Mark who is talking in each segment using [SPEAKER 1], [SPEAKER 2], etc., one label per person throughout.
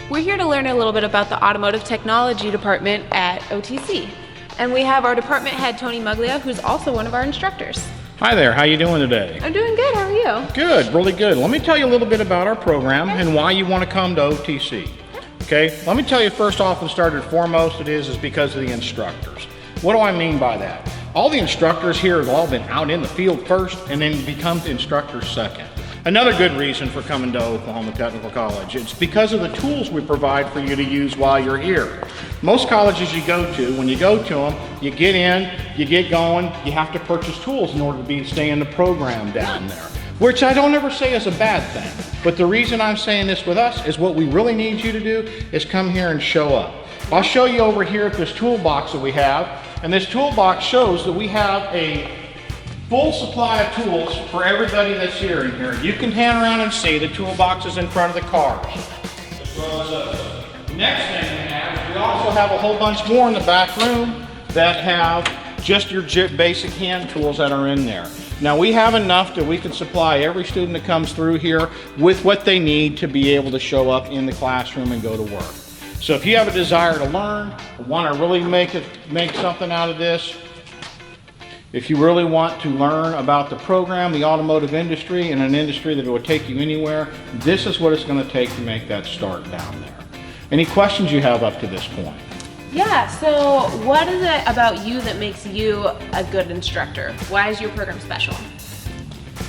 [SPEAKER 1] We're here to learn a little bit about the Automotive Technology Department at OTC. And we have our department head, Tony Muglia, who's also one of our instructors.
[SPEAKER 2] Hi there, how you doing today?
[SPEAKER 1] I'm doing good, how are you?
[SPEAKER 2] Good, really good. Let me tell you a little bit about our program and why you want to come to OTC. Okay, let me tell you first off and start and foremost it is because of the instructors. What do I mean by that? All the instructors here have all been out in the field first and then become instructors second. Another good reason for coming to Oklahoma Technical College, it's because of the tools we provide for you to use while you're here. Most colleges you go to, when you go to them, you get in, you get going, you have to purchase tools in order to stay in the program down there. Which I don't ever say is a bad thing. But the reason I'm saying this with us is what we really need you to do is come here and show up. I'll show you over here at this toolbox that we have, and this toolbox shows that we have a full supply of tools for everybody that's here in here. You can hand around and see the toolboxes in front of the cars. As well as those. Next thing we have is we also have a whole bunch more in the back room that have just your basic hand tools that are in there. Now we have enough that we can supply every student that comes through here with what they need to be able to show up in the classroom and go to work. So if you have a desire to learn, want to really make something out of this, if you really want to learn about the program, the automotive industry, and an industry that will take you anywhere, this is what it's going to take to make that start down there. Any questions you have up to this point?
[SPEAKER 1] Yeah, so what is it about you that makes you a good instructor? Why is your program special?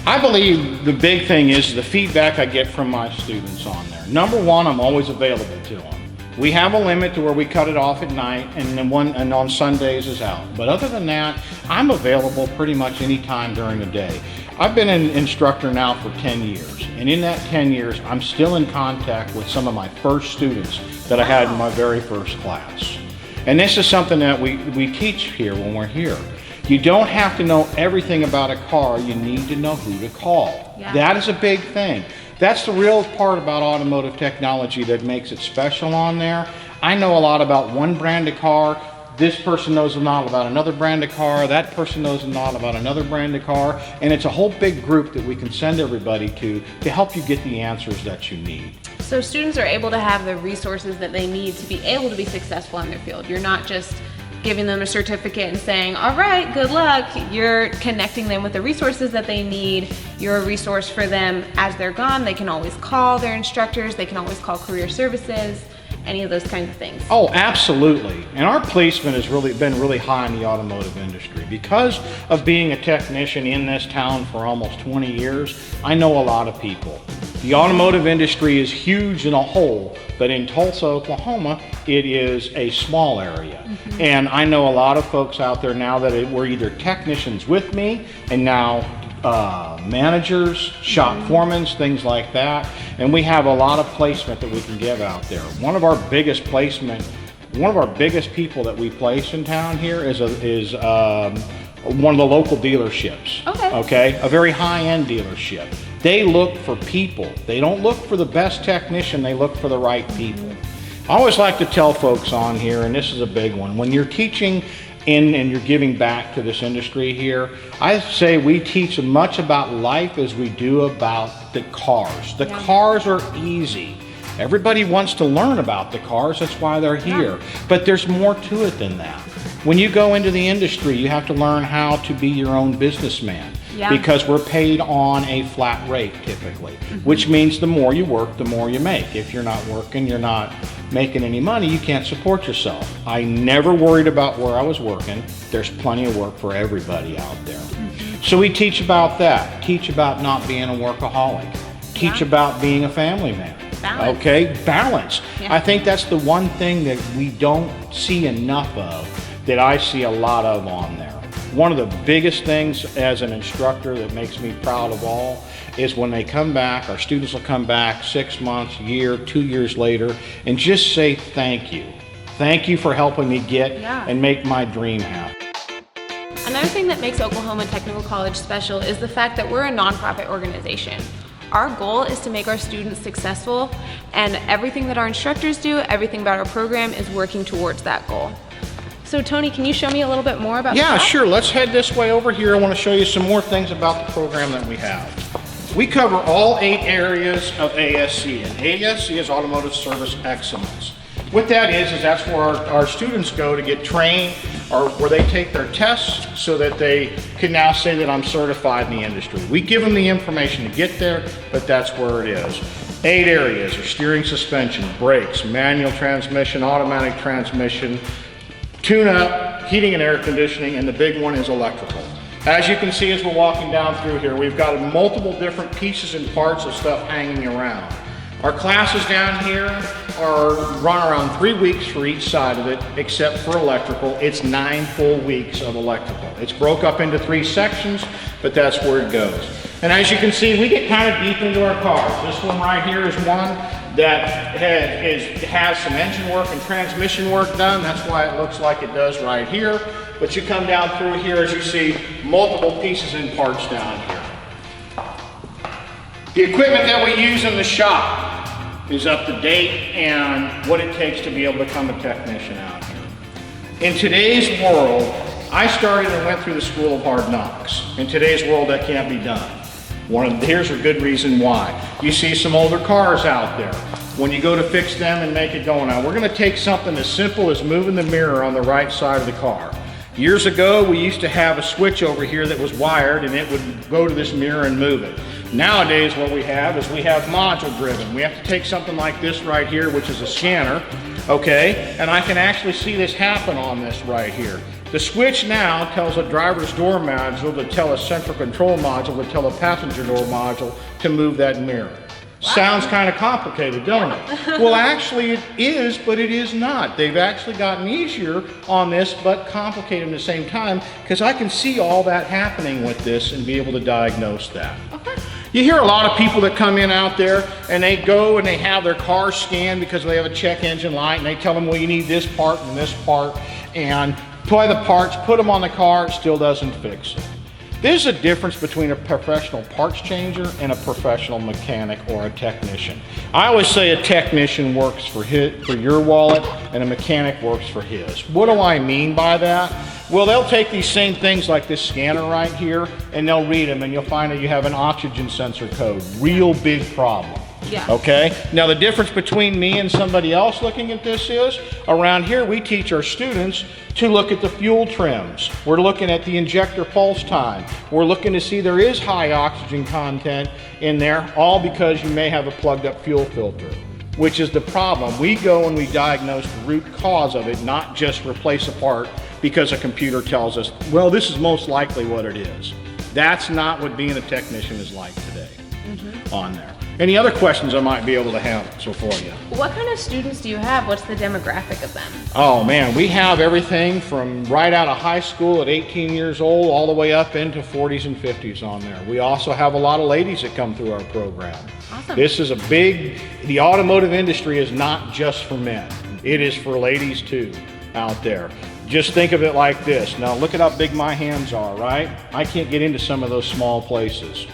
[SPEAKER 2] I believe the big thing is the feedback I get from my students on there. Number one, I'm always available to them. We have a limit to where we cut it off at night and on Sundays is out. But other than that, I'm available pretty much any time during the day. I've been an instructor now for 10 years. And in that 10 years, I'm still in contact with some of my first students that I had in my very first class. And this is something that we teach here when we're here. You don't have to know everything about a car, you need to know who to call. Yeah. That is a big thing. That's the real part about automotive technology that makes it special on there. I know a lot about one brand of car, this person knows a lot about another brand of car, that person knows a lot about another brand of car, and it's a whole big group that we can send everybody to help you get the answers that you need.
[SPEAKER 1] So students are able to have the resources that they need to be able to be successful in their field. You're not just giving them a certificate and saying, all right, good luck. You're connecting them with the resources that they need. You're a resource for them as they're gone. They can always call their instructors. They can always call career services, any of those kinds of things.
[SPEAKER 2] Oh, absolutely. And our placement has been really high in the automotive industry. Because of being a technician in this town for almost 20 years, I know a lot of people. The automotive industry is huge in a whole, but in Tulsa, Oklahoma, it is a small area. Mm-hmm. And I know a lot of folks out there now that were either technicians with me and now managers, shop foremans, things like that. And we have a lot of placement that we can give out there. One of our biggest people that we place in town here is one of the local dealerships. Okay? A very high-end dealership. They look for people. They don't look for the best technician, they look for the right people. I always like to tell folks on here, and this is a big one, when you're teaching and you're giving back to this industry here, I say we teach as much about life as we do about the cars. The cars are easy. Everybody wants to learn about the cars, that's why they're here. But there's more to it than that. When you go into the industry, you have to learn how to be your own businessman. Because we're paid on a flat rate typically, which means the more you work, the more you make. If you're not working, you're not making any money, you can't support yourself. I never worried about where I was working. There's plenty of work for everybody out there. So we teach about that, teach about not being a workaholic, teach about being a family man. Balance. Okay, balance. I think that's the one thing that we don't see enough of, that I see a lot of on there. One of the biggest things as an instructor that makes me proud of all is when they come back, our students will come back 6 months, year, 2 years later, and just say thank you. Thank you for helping me get and make my dream happen.
[SPEAKER 1] Another thing that makes Oklahoma Technical College special is the fact that we're a nonprofit organization. Our goal is to make our students successful, and everything that our instructors do, everything about our program is working towards that goal. So Tony, can you show me a little bit more about that?
[SPEAKER 2] Yeah, sure. Let's head this way over here. I want to show you some more things about the program that we have. We cover all 8 areas of ASC, and ASC is Automotive Service Excellence. What that is that's where our students go to get trained, or where they take their tests so that they can now say that I'm certified in the industry. We give them the information to get there, but that's where it is. 8 areas are steering, suspension, brakes, manual transmission, automatic transmission, tune-up, heating and air conditioning, and the big one is electrical. As you can see as we're walking down through here, we've got multiple different pieces and parts of stuff hanging around. Our classes down here are run around 3 weeks for each side of it, except for electrical. It's 9 full weeks of electrical. It's broke up into 3 sections, but that's where it goes. And as you can see, we get kind of deep into our cars. This one right here is one that has some engine work and transmission work done. That's why it looks like it does right here. But you come down through here, as you see, multiple pieces and parts down here. The equipment that we use in the shop is up to date and what it takes to be able to become a technician out here. In today's world, I started and went through the school of hard knocks. In today's world, that can't be done. Here's a good reason why. You see some older cars out there. When you go to fix them and make it go now, we're going to take something as simple as moving the mirror on the right side of the car. Years ago, we used to have a switch over here that was wired and it would go to this mirror and move it. Nowadays, what we have is we have module driven. We have to take something like this right here, which is a scanner, okay? And I can actually see this happen on this right here. The switch now tells a driver's door module to tell a central control module to tell a passenger door module to move that mirror. Wow. Sounds kind of complicated, don't it? Well, actually it is, but it is not. They've actually gotten easier on this, but complicated at the same time, because I can see all that happening with this and be able to diagnose that. Okay. You hear a lot of people that come in out there and they go and they have their car scanned because they have a check engine light, and they tell them, well, you need this part and this part, and buy the parts, put them on the car, it still doesn't fix it. There's a difference between a professional parts changer and a professional mechanic or a technician. I always say a technician works for your wallet and a mechanic works for his. What do I mean by that? Well, they'll take these same things like this scanner right here and they'll read them, and you'll find that you have an oxygen sensor code. Real big problem. Yeah. Okay? Now the difference between me and somebody else looking at this is, around here we teach our students to look at the fuel trims. We're looking at the injector pulse time. We're looking to see there is high oxygen content in there, all because you may have a plugged up fuel filter, which is the problem. We go and we diagnose the root cause of it, not just replace a part because a computer tells us, well, this is most likely what it is. That's not what being a technician is like today on there. Any other questions I might be able to answer for you?
[SPEAKER 1] What kind of students do you have? What's the demographic of them?
[SPEAKER 2] Oh man, we have everything from right out of high school at 18 years old all the way up into 40s and 50s on there. We also have a lot of ladies that come through our program. Awesome. This is the automotive industry is not just for men. It is for ladies too out there. Just think of it like this. Now look at how big my hands are, right? I can't get into some of those small places.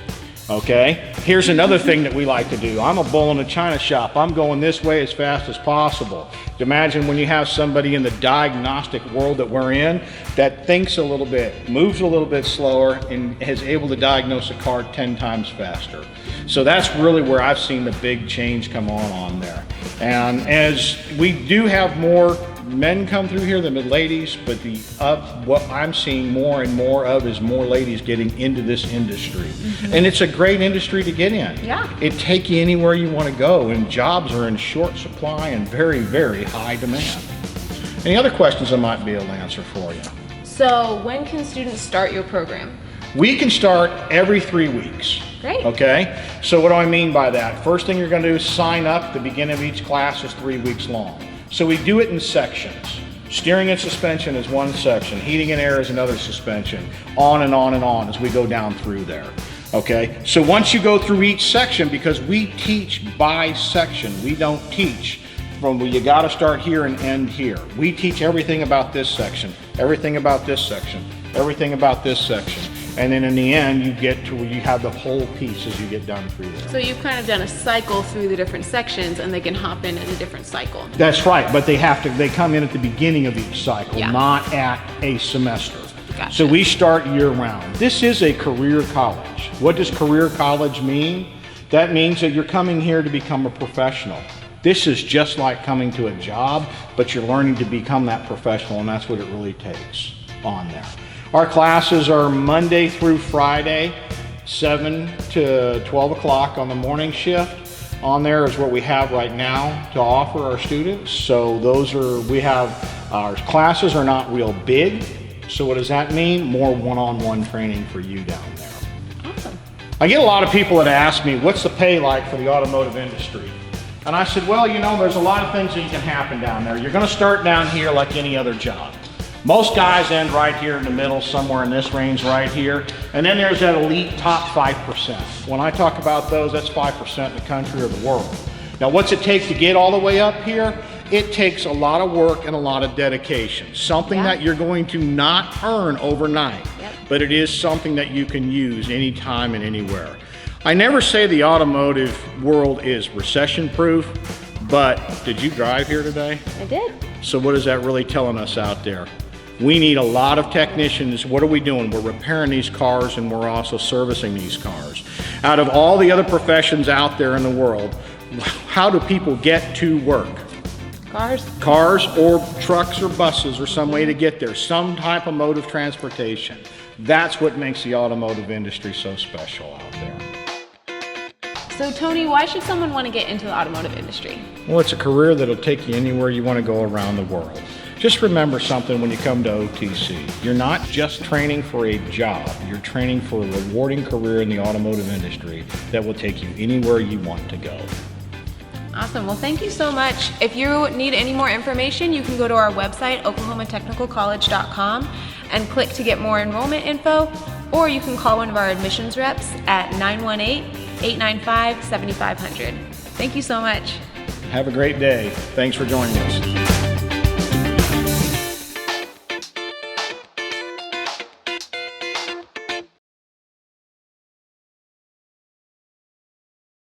[SPEAKER 2] Okay, here's another thing that we like to do. I'm a bull in a china shop. I'm going this way as fast as possible. Imagine when you have somebody in the diagnostic world that we're in that thinks a little bit, moves a little bit slower, and is able to diagnose a car 10 times faster. So that's really where I've seen the big change come on there. And as we do have more men come through here than the ladies, but what I'm seeing more and more of is more ladies getting into this industry. And it's a great industry to get in. Yeah. It takes you anywhere you want to go, and jobs are in short supply and very, very high demand. Any other questions I might be able to answer for you?
[SPEAKER 1] So when can students start your program?
[SPEAKER 2] We can start every 3 weeks.
[SPEAKER 1] Great.
[SPEAKER 2] Okay, so what do I mean by that? First thing you're going to do is sign up. The beginning of each class is 3 weeks long. So we do it in sections. Steering and suspension is one section. Heating and air is another suspension. On and on and on as we go down through there. Okay, so once you go through each section, because we teach by section, we don't teach from, well, you got to start here and end here. We teach everything about this section, everything about this section, everything about this section. And then in the end, you get to where you have the whole piece as you get done through there.
[SPEAKER 1] So you've kind of done a cycle through the different sections, and they can hop in a different cycle.
[SPEAKER 2] That's right, but they come in at the beginning of each cycle, not at a semester.
[SPEAKER 1] Gotcha.
[SPEAKER 2] So we start year-round. This is a career college. What does career college mean? That means that you're coming here to become a professional. This is just like coming to a job, but you're learning to become that professional, and that's what it really takes on there. Our classes are Monday through Friday, 7 to 12 o'clock on the morning shift. On there is what we have right now to offer our students. So our classes are not real big. So what does that mean? More one-on-one training for you down there.
[SPEAKER 1] Awesome.
[SPEAKER 2] I get a lot of people that ask me, what's the pay like for the automotive industry? And I said, well, there's a lot of things that can happen down there. You're going to start down here like any other job. Most guys end right here in the middle, somewhere in this range right here. And then there's that elite top 5%. When I talk about those, that's 5% in the country or the world. Now, what's it take to get all the way up here? It takes a lot of work and a lot of dedication. Something that you're going to not earn overnight, but it is something that you can use anytime and anywhere. I never say the automotive world is recession-proof, but did you drive here today?
[SPEAKER 1] I did.
[SPEAKER 2] So what is that really telling us out there? We need a lot of technicians. What are we doing? We're repairing these cars, and we're also servicing these cars. Out of all the other professions out there in the world, how do people get to work?
[SPEAKER 1] Cars.
[SPEAKER 2] Cars or trucks or buses or some way to get there. Some type of mode of transportation. That's what makes the automotive industry so special out there.
[SPEAKER 1] So Tony, why should someone want to get into the automotive industry?
[SPEAKER 2] Well, it's a career that'll take you anywhere you want to go around the world. Just remember something when you come to OTC. You're not just training for a job. You're training for a rewarding career in the automotive industry that will take you anywhere you want to go.
[SPEAKER 1] Awesome. Well, thank you so much. If you need any more information, you can go to our website, oklahomatechnicalcollege.com, and click to get more enrollment info, or you can call one of our admissions reps at 918-895-7500. Thank you so much.
[SPEAKER 2] Have a great day. Thanks for joining us.